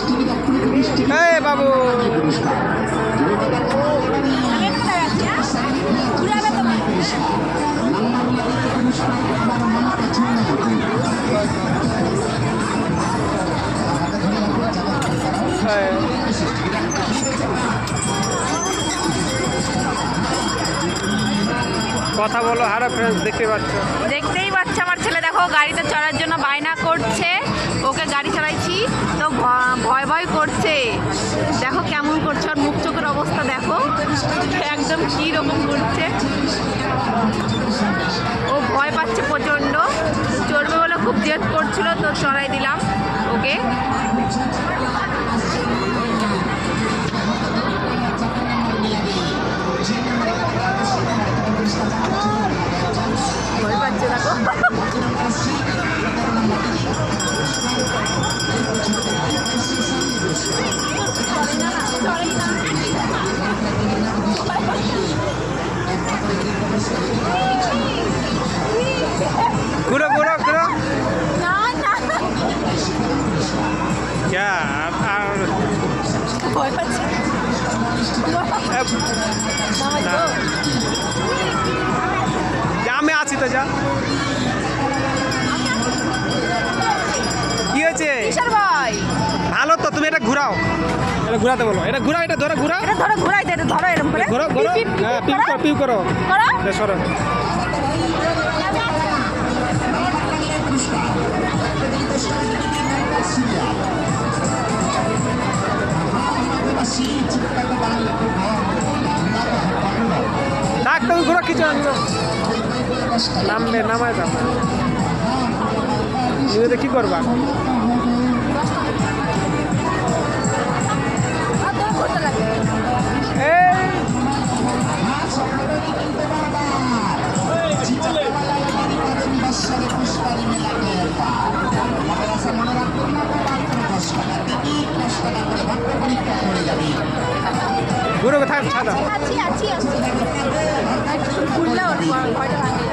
এই বাবু কথা বলো। হারো ফ্রেন্ডস, দেখতেই পাচ্ছ আমার ছেলে দেখো গাড়িতে চড়ার জন্য বায়না করছে। ওকে গাড়ি চালাইছি তো ভয় ভয় করছে। দেখো কেমন করছে, আর মুখ চোখের অবস্থা দেখো একদম কি রকম করছে। ও ভয় পাচ্ছে প্রচণ্ড, চড়বে বলে খুব জেদ করছিল, তো চড়াই দিলাম ওকে। ভয় পাচ্ছে দেখো। ঘুরো ঘুরো ঘুরো। না না क्या ভয় পাচ্ছে। যা আমি আছি তো, যা। কি হয়েছে? কিসের ভয়? ভালো তো, তুমি এটা ঘুরাও, এটা ঘুরাতে বলো। এটা ঘুরাও, এটা ধরো, ঘুরাও। এটা ধরো, ঘুরাই দে, ধরো এরকম করে। ঘুরো ঘুরো, হ্যাঁ পিউ করো, পিউ করো। করো। সরো। থাক, তুমি ঘুরো, কিছু আনছো। নামবে, নামায় দাও। তুমি কি করবা? ঘুরো, থাক, ছাড়া। আছি আছি আছি। ভয়টা ভাঙে।